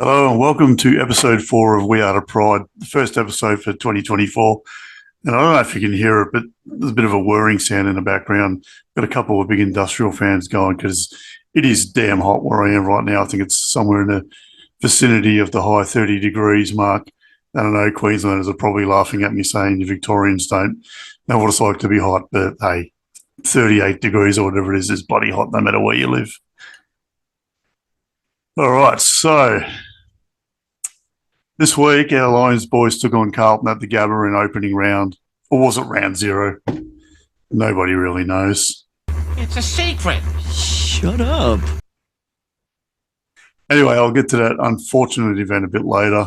Hello and welcome to episode 4 of We Are the Pride, the first episode for 2024. And I don't know if you can hear it, but there's a bit of a whirring sound in the background. Got a couple of big industrial fans going because it is damn hot where I am right now. I think it's somewhere in the vicinity of the high 30 degrees mark. I don't know, Queenslanders are probably laughing at me saying the Victorians don't know what it's like to be hot, but hey, 38 degrees or whatever it is bloody hot no matter where you live. All right, so this week, our Lions boys took on Carlton at the Gabba in opening round. Or was it round zero? Nobody really knows. It's a secret. Shut up. Anyway, I'll get to that unfortunate event a bit later.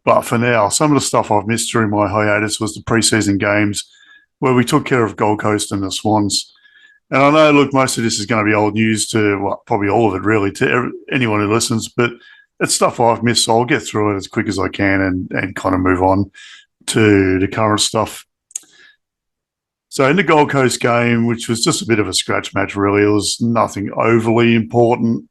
But for now, some of the stuff I've missed during my hiatus was the preseason games where we took care of Gold Coast and the Swans. And I know, look, most of this is going to be old news to, well, probably all of it really, to anyone who listens, but it's stuff I've missed, so I'll get through it as quick as I can and kind of move on to the current stuff. So in the Gold Coast game, which was just a bit of a scratch match, really, it was nothing overly important.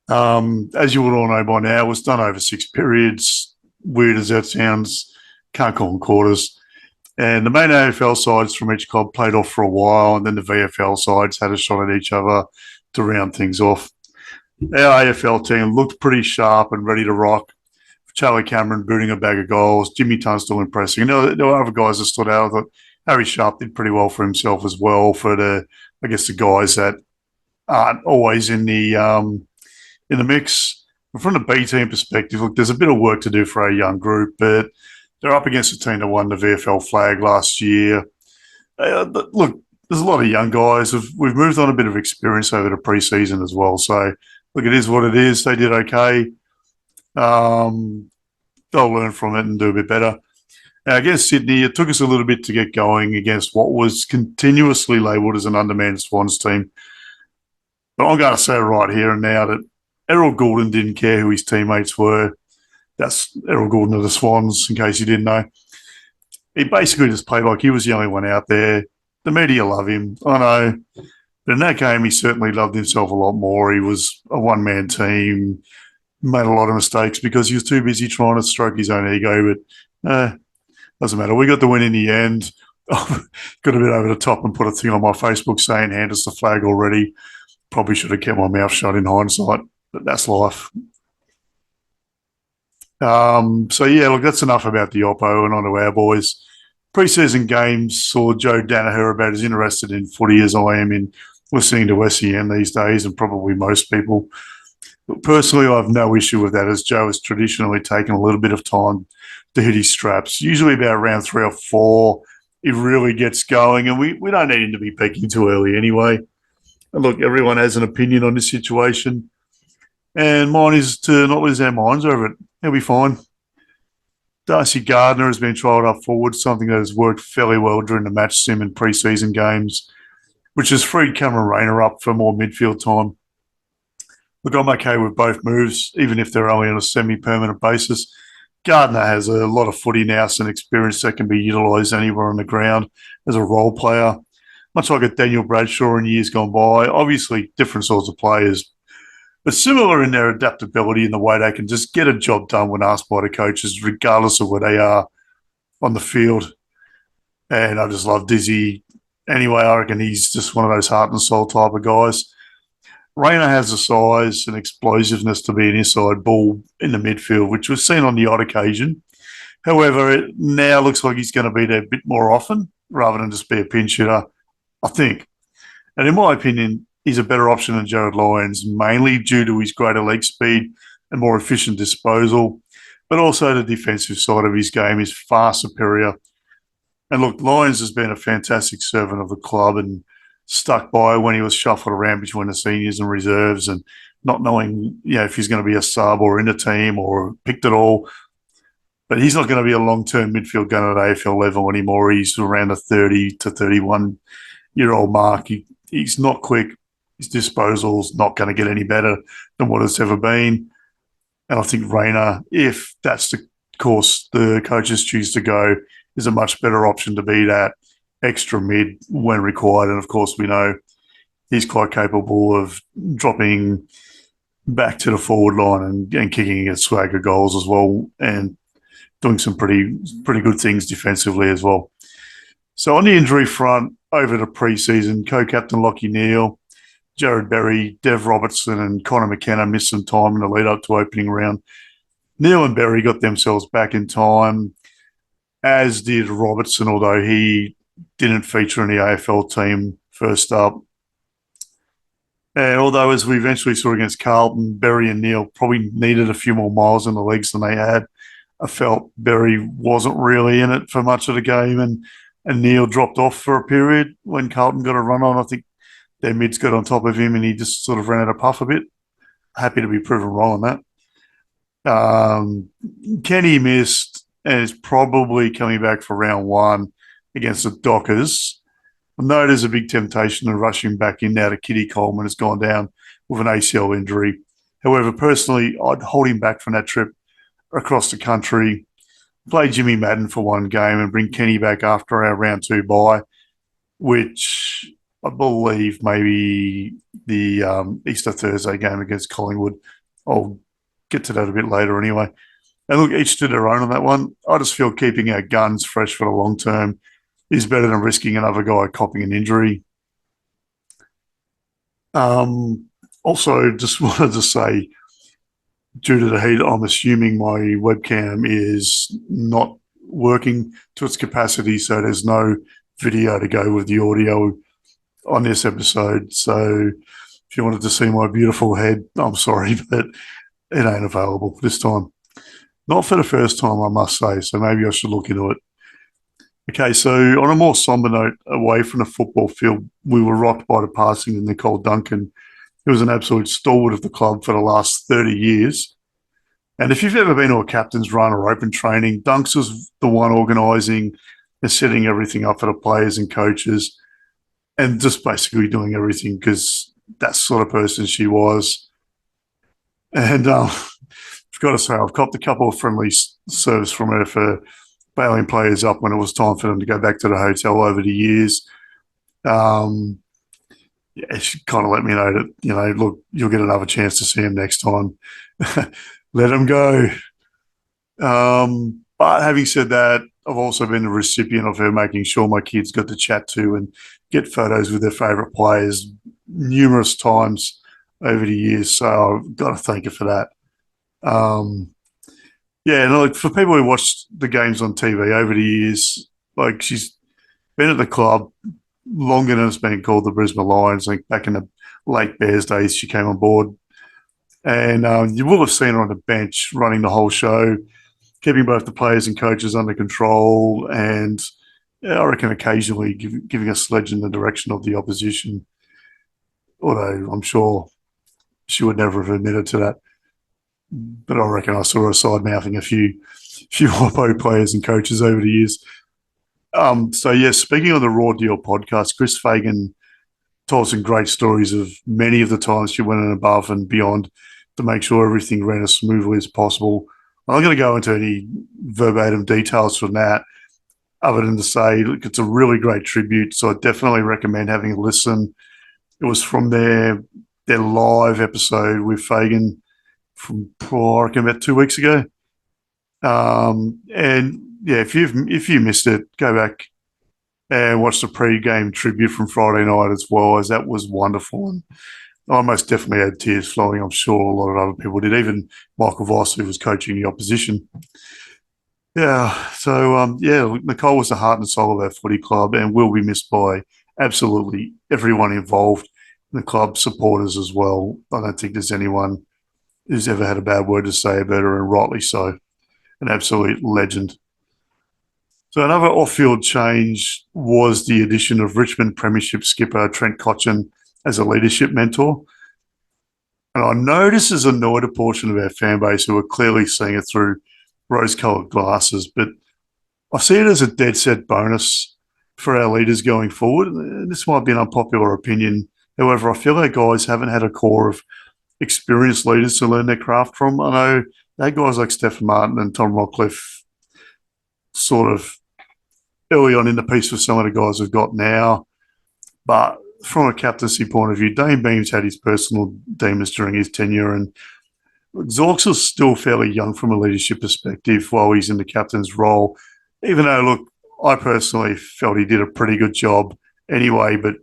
As you would all know by now, it was done over 6 periods. Weird as that sounds, can't call them quarters. And the main AFL sides from each club played off for a while, and then the VFL sides had a shot at each other to round things off. Our AFL team looked pretty sharp and ready to rock. Charlie Cameron booting a bag of goals, Jimmy Tunstall impressing. And there were other guys that stood out. I thought Harry Sharp did pretty well for himself as well for the guys that aren't always in the mix. But from the B team perspective, look, there's a bit of work to do for our young group, but they're up against a team that won the VFL flag last year. Look, there's a lot of young guys. We've moved on a bit of experience over the preseason as well. So, look, it is what it is. They did okay. They'll learn from it and do a bit better. Now, against Sydney, it took us a little bit to get going against what was continuously labelled as an undermanned Swans team. But I'm going to say right here and now that Errol Goulden didn't care who his teammates were. That's Errol Goulden of the Swans, in case you didn't know. He basically just played like he was the only one out there. The media love him, I know. But in that game, he certainly loved himself a lot more. He was a one-man team, made a lot of mistakes because he was too busy trying to stroke his own ego. But doesn't matter. We got the win in the end. Got a bit over the top and put a thing on my Facebook saying, hand us the flag already. Probably should have kept my mouth shut in hindsight, but that's life. So, yeah, look, that's enough about the Oppo and on to our boys. Preseason games saw Joe Danaher about as interested in footy as I am in listening to SEN these days, and probably most people. But personally, I have no issue with that, as Joe has traditionally taken a little bit of time to hit his straps. Usually about round 3 or 4, he really gets going, and we don't need him to be peaking too early anyway. And look, everyone has an opinion on this situation, and mine is to not lose our minds over it. He'll be fine. Darcy Gardner has been trialled up forward, something that has worked fairly well during the match sim and preseason games, which has freed Cameron Rayner up for more midfield time. Look, I'm okay with both moves, even if they're only on a semi-permanent basis. Gardner has a lot of footy now and experience that can be utilised anywhere on the ground as a role player, much like a Daniel Bradshaw in years gone by. Obviously, different sorts of players, but similar in their adaptability in the way they can just get a job done when asked by the coaches, regardless of where they are on the field. And I just love Dizzy. Anyway, I reckon he's just one of those heart and soul type of guys. Rayner has the size and explosiveness to be an inside ball in the midfield, which was seen on the odd occasion. However, it now looks like he's going to be there a bit more often rather than just be a pinch hitter, I think. And in my opinion, he's a better option than Jared Lyons, mainly due to his greater leg speed and more efficient disposal, but also the defensive side of his game is far superior. And look, Lyons has been a fantastic servant of the club and stuck by when he was shuffled around between the seniors and reserves and not knowing, if he's going to be a sub or in a team or picked at all. But he's not going to be a long-term midfield gunner at AFL level anymore. He's around the 30 to 31-year-old mark. He's not quick. His disposal's not going to get any better than what it's ever been. And I think Rayner, if that's the course the coaches choose to go, is a much better option to be that extra mid when required. And of course, we know he's quite capable of dropping back to the forward line and kicking against swagger goals as well, and doing some pretty good things defensively as well. So on the injury front, over the preseason, co-captain Lockie Neal, Jared Berry, Dev Robertson, and Connor McKenna missed some time in the lead up to opening round. Neal and Berry got themselves back in time, as did Robertson, although he didn't feature in the AFL team first up. And although, as we eventually saw against Carlton, Berry and Neal probably needed a few more miles in the legs than they had. I felt Berry wasn't really in it for much of the game, and Neal dropped off for a period when Carlton got a run on. I think their mids got on top of him and he just sort of ran out of puff a bit. Happy to be proven wrong on that. Kenny missed and is probably coming back for round one against the Dockers. I know there's a big temptation to rush him back in now that Kitty Coleman has gone down with an ACL injury. However, personally, I'd hold him back from that trip across the country, play Jimmy Madden for one game and bring Kenny back after our round two bye, which I believe maybe the Easter Thursday game against Collingwood. I'll get to that a bit later anyway. And look, each to their own on that one. I just feel keeping our guns fresh for the long term is better than risking another guy copping an injury. Also, just wanted to say, due to the heat, I'm assuming my webcam is not working to its capacity, so there's no video to go with the audio on this episode. So if you wanted to see my beautiful head, I'm sorry, but it ain't available this time. Not for the first time, I must say, so maybe I should look into it. Okay, so on a more somber note, away from the football field, we were rocked by the passing of Nicole Duncan, who was an absolute stalwart of the club for the last 30 years. And if you've ever been to a captain's run or open training, Dunks was the one organising and setting everything up for the players and coaches and just basically doing everything because that's the sort of person she was. And I've got to say, I've copped a couple of friendly serves from her for bailing players up when it was time for them to go back to the hotel over the years. She kind of let me know that, look, you'll get another chance to see him next time. Let him go. But having said that, I've also been the recipient of her making sure my kids got to chat to and get photos with their favourite players numerous times over the years. So I've got to thank her for that. For people who watched the games on TV over the years, like she's been at the club longer than it's been called the Brisbane Lions. Like back in the late Bears days, she came on board. And you will have seen her on the bench running the whole show, keeping both the players and coaches under control, and I reckon occasionally giving a sledge in the direction of the opposition, although I'm sure she would never have admitted to that. But I reckon I saw her side-mouthing a few Oppo players and coaches over the years. Speaking of the Raw Deal podcast, Chris Fagan told some great stories of many of the times she went in above and beyond to make sure everything ran as smoothly as possible. I'm not going to go into any verbatim details from that, other than to say, look, it's a really great tribute. So I definitely recommend having a listen. It was from their live episode with Fagan from I reckon about 2 weeks ago. If you missed it, go back and watch the pre-game tribute from Friday night as well, as that was wonderful. And I most definitely had tears flowing. I'm sure a lot of other people did, even Michael Voss, who was coaching the opposition. Nicole was the heart and soul of our footy club and will be missed by absolutely everyone involved, the club supporters as well. I don't think there's anyone who's ever had a bad word to say about her, and rightly so. An absolute legend. So another off-field change was the addition of Richmond Premiership skipper Trent Cotchin as a leadership mentor. And I know this has annoyed a portion of our fan base who are clearly seeing it through rose-coloured glasses, but I see it as a dead-set bonus for our leaders going forward. This might be an unpopular opinion. However, I feel our guys haven't had a core of experienced leaders to learn their craft from. I know they had guys like Stephen Martin and Tom Rockcliffe sort of early on in the piece for some of the guys we've got now, but from a captaincy point of view, Dane Beams had his personal demons during his tenure, and Zorks is still fairly young from a leadership perspective while he's in the captain's role. Even though, look, I personally felt he did a pretty good job anyway, but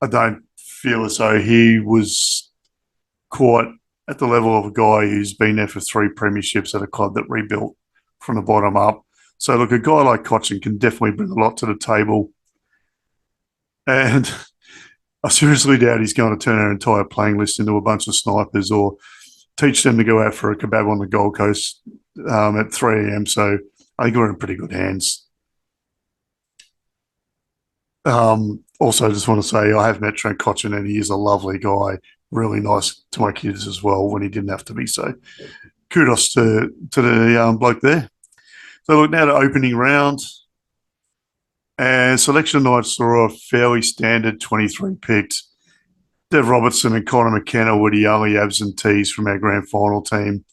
I don't feel as though he was quite at the level of a guy who's been there for 3 premierships at a club that rebuilt from the bottom up. So, look, a guy like Cotchin can definitely bring a lot to the table. And I seriously doubt he's going to turn our entire playing list into a bunch of snipers or teach them to go out for a kebab on the Gold Coast at 3 a.m. So I think we're in pretty good hands. Also, just want to say I have met Trent Cotchin, and he is a lovely guy, really nice to my kids as well when he didn't have to be. So kudos to the bloke there. So look, now to opening round. And selection night saw a fairly standard 23 picked. Dev Robertson and Connor McKenna were the only absentees from our grand final team,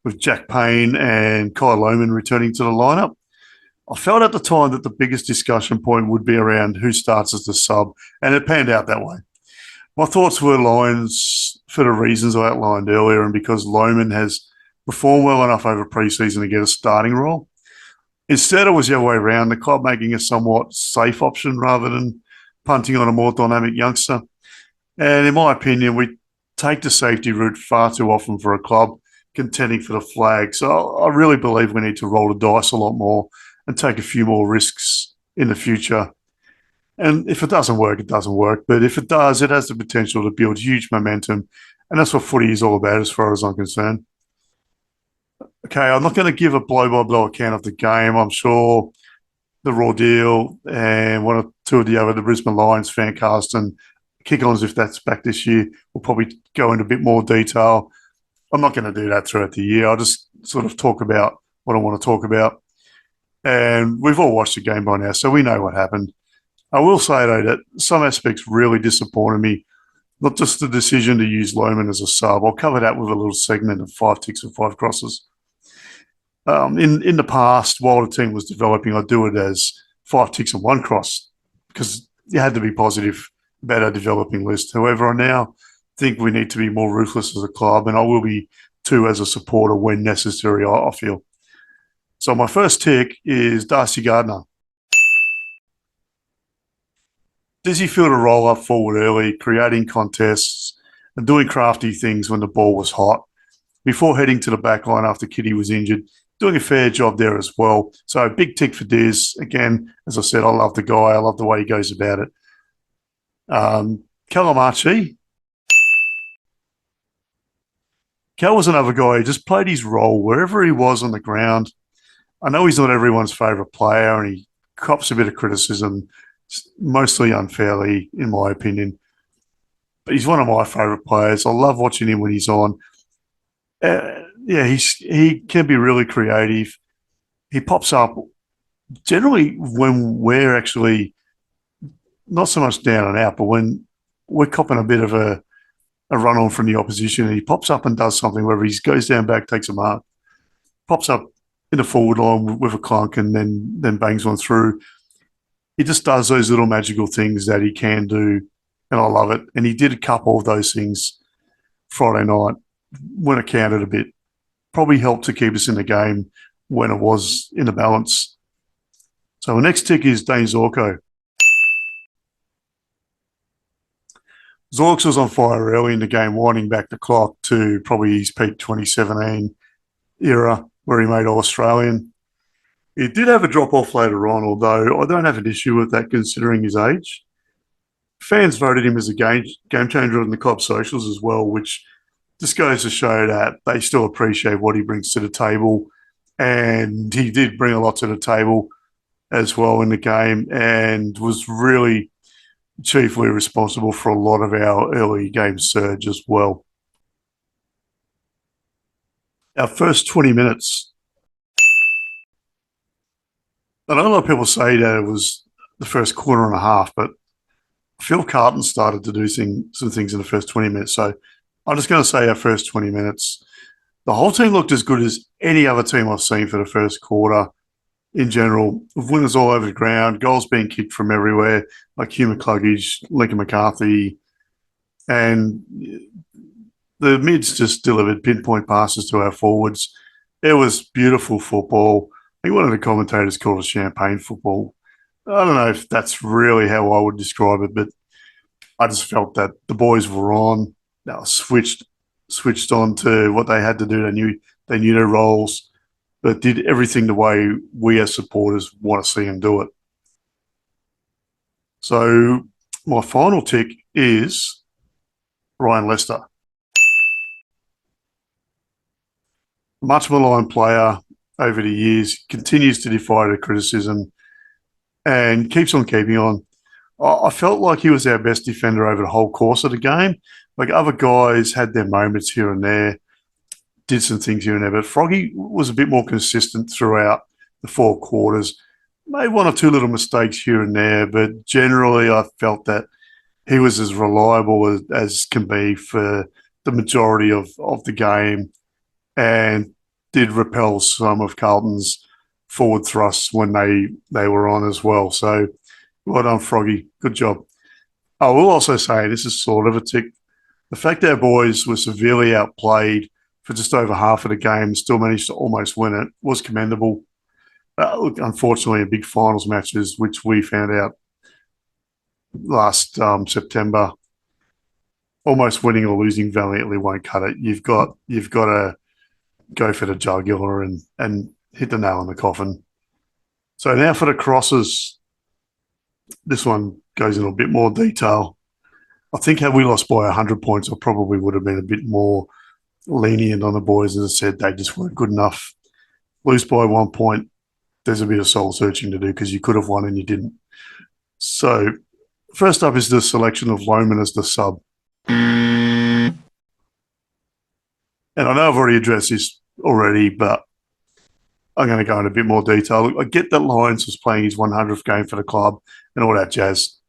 with Jack Payne and Kai Lohman returning to the lineup. I felt at the time that the biggest discussion point would be around who starts as the sub, and it panned out that way. My thoughts were Lions for the reasons I outlined earlier, and because Lohman has performed well enough over pre-season to get a starting role. Instead, it was the other way around, the club making a somewhat safe option rather than punting on a more dynamic youngster. And in my opinion, we take the safety route far too often for a club contending for the flag. So I really believe we need to roll the dice a lot more and take a few more risks in the future. And if it doesn't work, it doesn't work. But if it does, it has the potential to build huge momentum. And that's what footy is all about as far as I'm concerned. Okay, I'm not going to give a blow-by-blow account of the game. I'm sure the Raw Deal and one or two of the Brisbane Lions fan cast and kick-ons, if that's back this year, will probably go into a bit more detail. I'm not going to do that throughout the year. I'll just sort of talk about what I want to talk about. And we've all watched the game by now, so we know what happened. I will say, though, that some aspects really disappointed me, not just the decision to use Lohman as a sub. I'll cover that with a little segment of 5 ticks and 5 crosses. In the past, while the team was developing, I'd do it as 5 ticks and 1 cross because you had to be positive about our developing list. However, I now think we need to be more ruthless as a club, and I will be too as a supporter when necessary, I feel. So my first tick is Darcy Gardner. Does he feel to roll up forward early, creating contests and doing crafty things when the ball was hot before heading to the back line after Kitty was injured? Doing a fair job there as well. So big tick for Diz. Again, as I said, I love the guy. I love the way he goes about it. Calamachi. Cal was another guy who just played his role wherever he was on the ground. I know he's not everyone's favourite player and he cops a bit of criticism, mostly unfairly, in my opinion. But he's one of my favourite players. I love watching him when he's on. He can be really creative. He pops up generally when we're actually not so much down and out, but when we're copping a bit of a run on from the opposition, and he pops up and does something, whether he goes down back, takes a mark, pops up in the forward line with a clunk and then bangs one through. He just does those little magical things that he can do, and I love it. And he did a couple of those things Friday night when it counted a bit. Probably helped to keep us in the game when it was in the balance. So the next tick is Dane Zorko. Zorks was on fire early in the game, winding back the clock to probably his peak 2017 era where he made All-Australian. He did have a drop-off later on, although I don't have an issue with that considering his age. Fans voted him as a game changer on the club socials as well, which just goes to show that they still appreciate what he brings to the table. And he did bring a lot to the table as well in the game and was really chiefly responsible for a lot of our early game surge as well. Our first 20 minutes. I know a lot of people say that it was the first quarter and a half, but Phil Carlton started to do some things in the first 20 minutes. So I'm just going to say our first 20 minutes. The whole team looked as good as any other team I've seen for the first quarter. in general, with winners all over the ground, goals being kicked from everywhere, like Hugh McCluggage, Lincoln McCarthy, and the mids just delivered pinpoint passes to our forwards. It was beautiful football. I think one of the commentators called it champagne football. I don't know if that's really how I would describe it, but I just felt that the boys were on. They were switched on to what they had to do. They knew their roles, but did everything the way we as supporters want to see them do it. So my final tick is Ryan Lester. Much maligned player over the years, continues to defy the criticism and keeps on keeping on. I felt like he was our best defender over the whole course of the game. Like other guys had their moments here and there, did some things here and there, but Froggy was a bit more consistent throughout the four quarters. Made one or two little mistakes here and there, but generally I felt that he was as reliable as can be for the majority of the game and did repel some of Carlton's forward thrusts when they were on as well. So well done, Froggy. Good job. I will also say this is sort of a tick. The fact that our boys were severely outplayed for just over half of the game and still managed to almost win it was commendable. Look, unfortunately, in big finals matches, which we found out last September, almost winning or losing valiantly won't cut it. You've got to go for the jugular and hit the nail in the coffin. So now for the crosses. This one goes into a bit more detail. I think had we lost by 100 points, I probably would have been a bit more lenient on the boys and said they just weren't good enough. Lose by 1 point, there's a bit of soul searching to do because you could have won and you didn't. So first up is the selection of Lohman as the sub. And I know I've already addressed this already, but I'm going to go into a bit more detail. I get that Lyons was playing his 100th game for the club and all that jazz.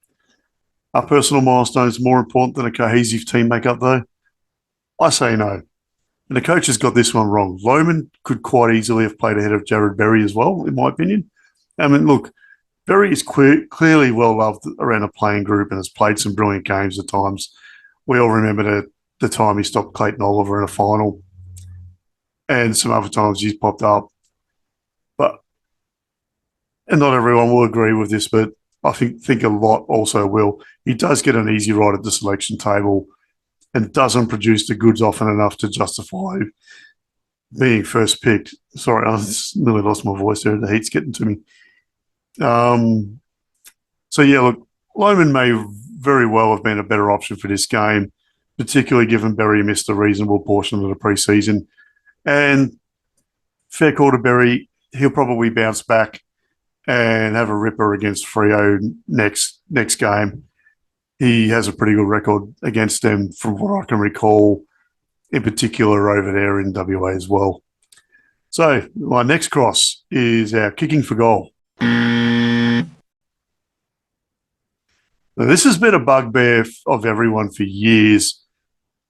Are personal milestones more important than a cohesive team makeup, though? I say no. And the coach has got this one wrong. Lohman could quite easily have played ahead of Jared Berry as well, in my opinion. I mean, look, Berry is clearly well loved around a playing group and has played some brilliant games at times. We all remember the time he stopped Clayton Oliver in a final, and some other times he's popped up. And not everyone will agree with this, but I think a lot also will. He does get an easy ride at the selection table and doesn't produce the goods often enough to justify being first picked. Sorry, I nearly lost my voice there. The heat's getting to me. So, yeah, look, Lohman may very well have been a better option for this game, particularly given Berry missed a reasonable portion of the preseason. And fair call to Berry, he'll probably bounce back and have a ripper against Freo next game. He has a pretty good record against them from what I can recall, in particular over there in WA as well. So my next cross is our kicking for goal. Now, this has been a bugbear of everyone for years,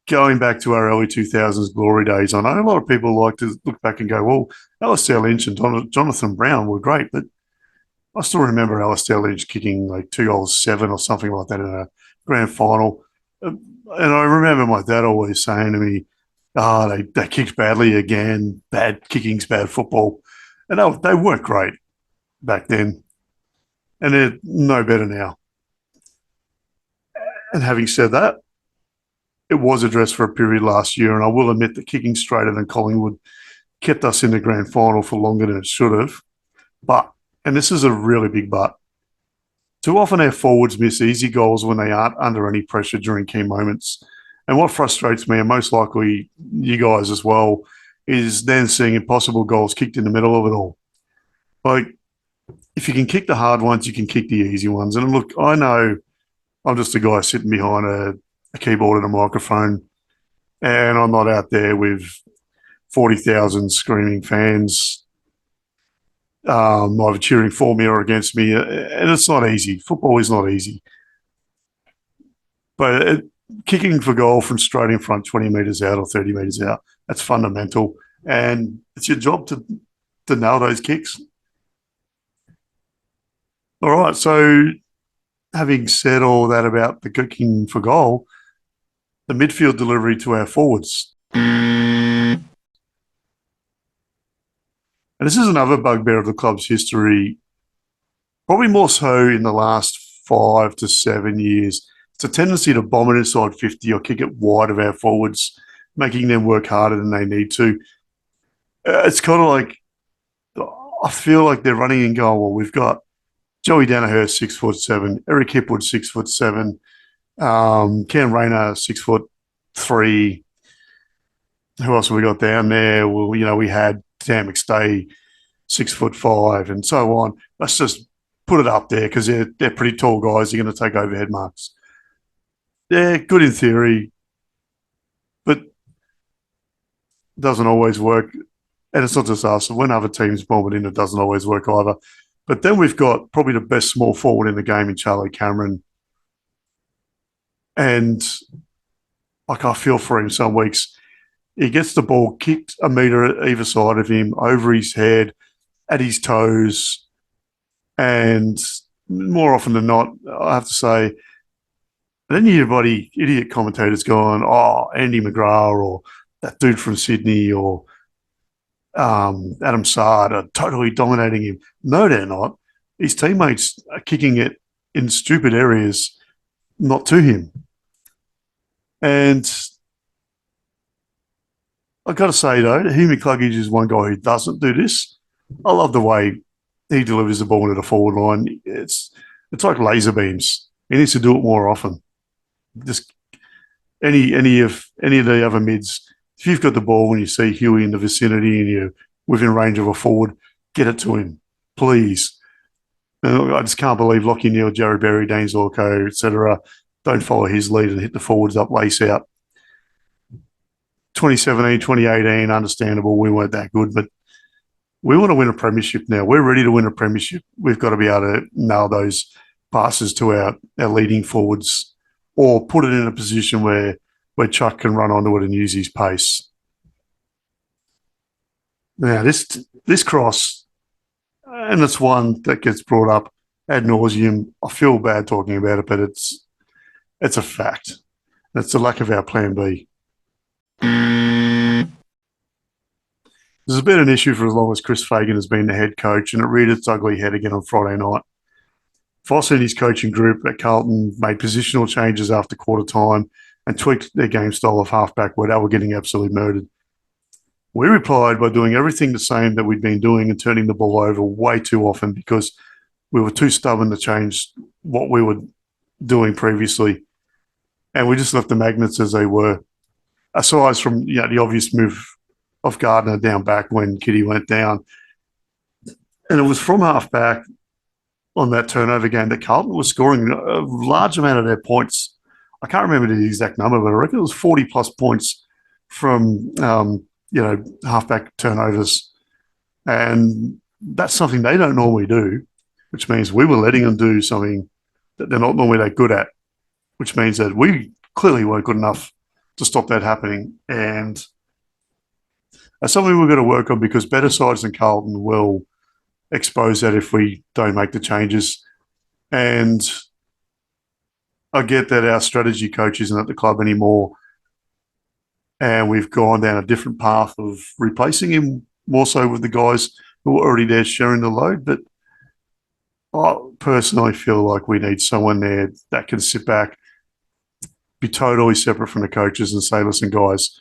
going back to our early 2000s glory days. I know a lot of people like to look back and go, well, Alistair Lynch and Jonathan Brown were great, but I still remember Alistair Lynch kicking like 2 goals, 7 or something like that in a grand final. And I remember my dad always saying to me, they kicked badly again. Bad kicking's bad football. And they weren't great back then. And they're no better now. And having said that, it was addressed for a period last year. And I will admit that kicking straighter than Collingwood kept us in the grand final for longer than it should have. But, and this is a really big but, too often our forwards miss easy goals when they aren't under any pressure during key moments. And what frustrates me, and most likely you guys as well, is then seeing impossible goals kicked in the middle of it all. Like, if you can kick the hard ones, you can kick the easy ones. And look, I know I'm just a guy sitting behind a keyboard and a microphone, and I'm not out there with 40,000 screaming fans either cheering for me or against me. And it's not easy. Football is not easy. But kicking for goal from straight in front, 20 metres out or 30 metres out, that's fundamental. And it's your job to nail those kicks. All right. So, having said all that about the kicking for goal, the midfield delivery to our forwards. And this is another bugbear of the club's history, probably more so in the last 5 to 7 years. It's a tendency to bomb it inside 50 or kick it wide of our forwards, making them work harder than they need to. It's kind of like, I feel like they're running and going, well, we've got Joey Danaher, 6'7", Eric Hipwood, 6'7", Ken Rayner, 6'3". Who else have we got down there? Well, we had Dan McStay, 6'5", and so on. Let's just put it up there because they're pretty tall guys. They're going to take overhead marks. They're good in theory, but doesn't always work. And it's not just us. When other teams bomb it in, it doesn't always work either. But then we've got probably the best small forward in the game in Charlie Cameron. And like, I feel for him some weeks. He gets the ball kicked a metre either side of him, over his head, at his toes. And more often than not, I have to say, then everybody, idiot commentators going, oh, Andy McGrath or that dude from Sydney or Adam Sard are totally dominating him. No, they're not. His teammates are kicking it in stupid areas, not to him. And I've got to say, though, Humi Cluggage is one guy who doesn't do this. I love the way he delivers the ball into the forward line. It's like laser beams. He needs to do it more often. Just any of the other mids, if you've got the ball and you see Huey in the vicinity and you're within range of a forward, get it to him, please. I just can't believe Lockie Neal, Jerry Berry, Dane Zorko, etc. don't follow his lead and hit the forwards up, lace out. 2017, 2018, understandable. We weren't that good, but we want to win a premiership now. We're ready to win a premiership. We've got to be able to nail those passes to our leading forwards or put it in a position where Chuck can run onto it and use his pace. Now, this cross, and it's one that gets brought up ad nauseum. I feel bad talking about it, but it's a fact. It's the lack of our plan B. There's been an issue for as long as Chris Fagan has been the head coach, and it reared its ugly head again on Friday night. Foss and his coaching group at Carlton made positional changes after quarter time and tweaked their game style of halfback where they were getting absolutely murdered. We replied by doing everything the same that we'd been doing and turning the ball over way too often because we were too stubborn to change what we were doing previously. And we just left the magnets as they were. Aside from the obvious move of Gardner down back when Kitty went down. And it was from halfback on that turnover game that Carlton was scoring a large amount of their points. I can't remember the exact number, but I reckon it was 40-plus points from, halfback turnovers. And that's something they don't normally do, which means we were letting them do something that they're not normally that good at, which means that we clearly weren't good enough to stop that happening. And that's something we're going to work on because better sides than Carlton will expose that if we don't make the changes. And I get that our strategy coach isn't at the club anymore and we've gone down a different path of replacing him more so with the guys who are already there sharing the load. But I personally feel like we need someone there that can sit back, be totally separate from the coaches and say, listen, guys,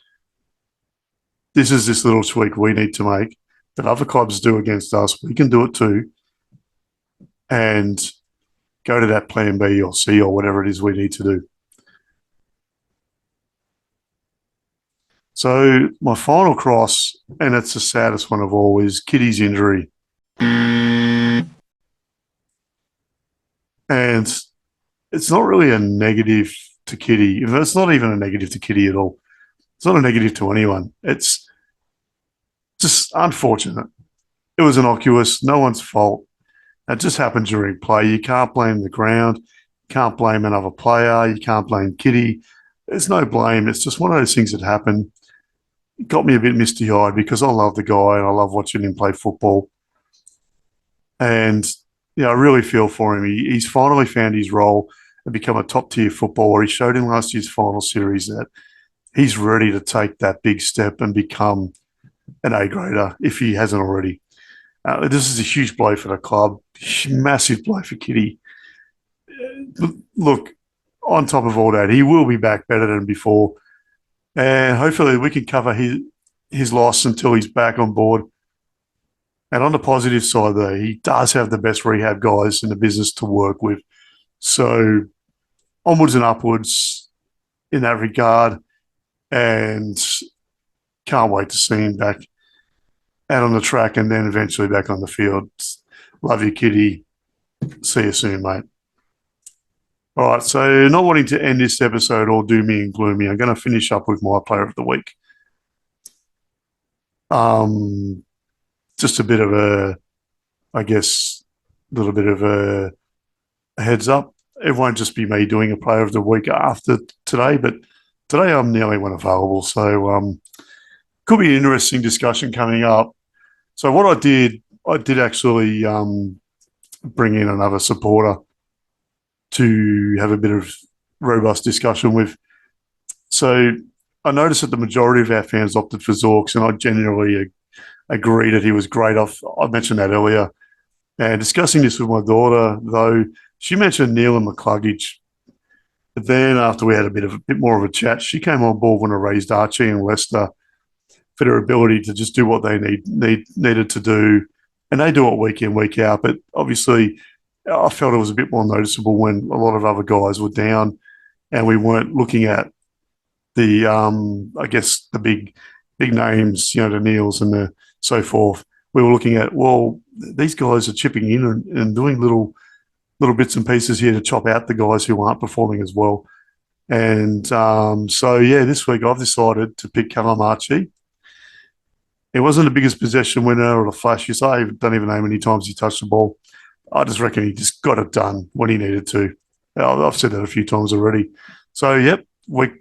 this is this little tweak we need to make that other clubs do against us. We can do it too. And go to that plan B or C or whatever it is we need to do. So my final cross, and it's the saddest one of all, is Kitty's injury. And it's not really a negative to Kitty. It's not even a negative to Kitty at all. It's not a negative to anyone. It's just unfortunate. It was innocuous, no one's fault. It just happened during play. You can't blame the ground. You can't blame another player. You can't blame Kitty. There's no blame. It's just one of those things that happen. It got me a bit misty-eyed because I love the guy and I love watching him play football. And I really feel for him. He's finally found his role and become a top tier footballer. He showed in last year's final series that he's ready to take that big step and become an A grader if he hasn't already. This is a huge blow for the club, massive blow for Kitty. Look, on top of all that, he will be back better than before, and hopefully we can cover his loss until he's back on board. And on the positive side, though, he does have the best rehab guys in the business to work with. So onwards and upwards in that regard, and can't wait to see him back out on the track and then eventually back on the field. Love you, Kitty. See you soon, mate. All right, so not wanting to end this episode all doomy and gloomy, I'm going to finish up with my player of the week. Just a bit of a, I guess, little bit of a heads up. It won't just be me doing a player of the week after today, but today I'm the only one available. So could be an interesting discussion coming up. So what I did actually bring in another supporter to have a bit of robust discussion with. So I noticed that the majority of our fans opted for Zorks, and I genuinely agree that he was great. I mentioned that earlier. And discussing this with my daughter, though, she mentioned Neil and McCluggage. But then after we had a bit more of a chat, she came on board when I raised Archie and Leicester for their ability to just do what they needed to do. And they do it week in, week out. But obviously, I felt it was a bit more noticeable when a lot of other guys were down and we weren't looking at the, I guess, the big names, the Neils and the so forth. We were looking at, well, these guys are chipping in and doing little bits and pieces here to chop out the guys who aren't performing as well. And this week I've decided to pick Callum Archie. It wasn't the biggest possession winner or the flashiest. I don't even know how many times he touched the ball. I just reckon he just got it done when he needed to. I've said that a few times already. So, yep, week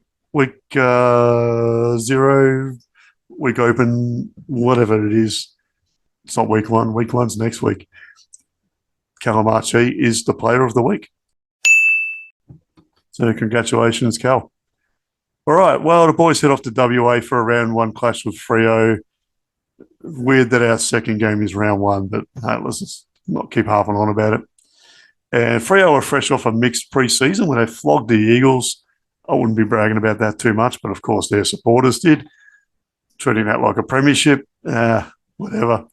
0, week open, whatever it is. It's not week 1. Week 1's next week. Callum Archie is the player of the week. So congratulations, Cal. All right, well, the boys head off to WA for a round 1 clash with Freo. Weird that our second game is round 1, but hey, let's just not keep harping on about it. And Freo are fresh off a mixed pre-season when they flogged the Eagles. I wouldn't be bragging about that too much, but of course their supporters did, treating that like a premiership, whatever.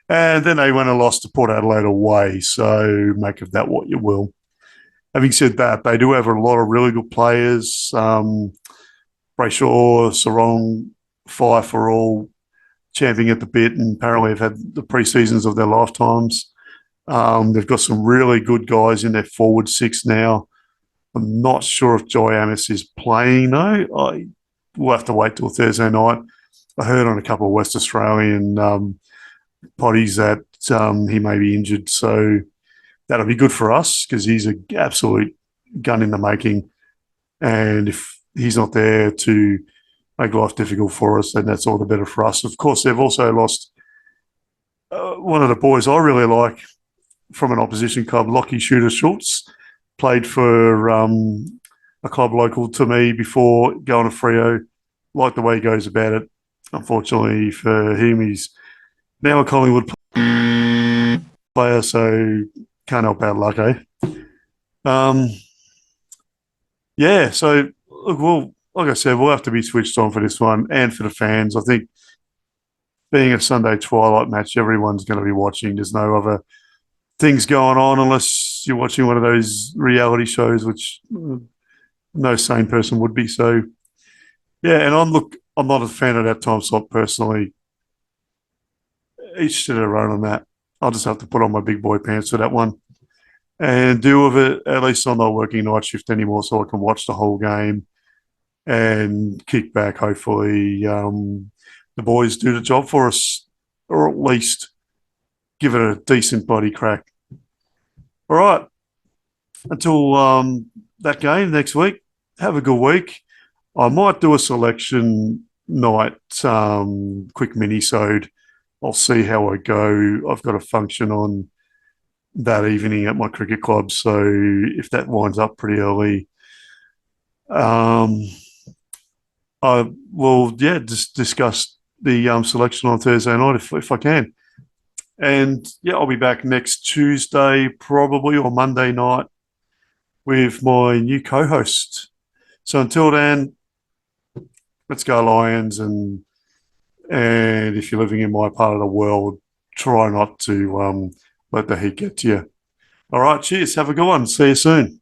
And then they went and lost to Port Adelaide away, so make of that what you will. Having said that, they do have a lot of really good players. Brayshaw, Sarong, Fife are all champing at the bit and apparently have had the pre-seasons of their lifetimes. They've got some really good guys in their forward 6 now. I'm not sure if Joy Amos is playing, though. We'll have to wait till Thursday night. I heard on a couple of West Australian potties that he may be injured, so that'll be good for us because he's an absolute gun in the making. And if he's not there to make life difficult for us, then that's all the better for us. Of course, they've also lost one of the boys I really like from an opposition club, Lockie Shooter Schultz, played for a club local to me before going to Freo. Like the way he goes about it. Unfortunately for him, he's now a Collingwood player, so can't help bad luck, eh? So look, like I said, we'll have to be switched on for this one and for the fans. I think being a Sunday twilight match, everyone's going to be watching. There's no other things going on unless you're watching one of those reality shows, which no sane person would be. So, yeah, and I'm not a fan of that time slot personally. Each to their own on that. I'll just have to put on my big boy pants for that one and deal with it. At least I'm not working night shift anymore, so I can watch the whole game and kick back. Hopefully, the boys do the job for us, or at least give it a decent body crack. All right. Until that game next week, have a good week. I might do a selection night, quick mini-sode. I'll see how I go. I've got a function on that evening at my cricket club. So if that winds up pretty early, um, I will, yeah, just discuss the selection on Thursday night if I can. And yeah, I'll be back next Tuesday, probably, or Monday night with my new co host. So until then, let's go Lions. And if you're living in my part of the world, try not to let the heat get to you. All right, cheers. Have a good one. See you soon.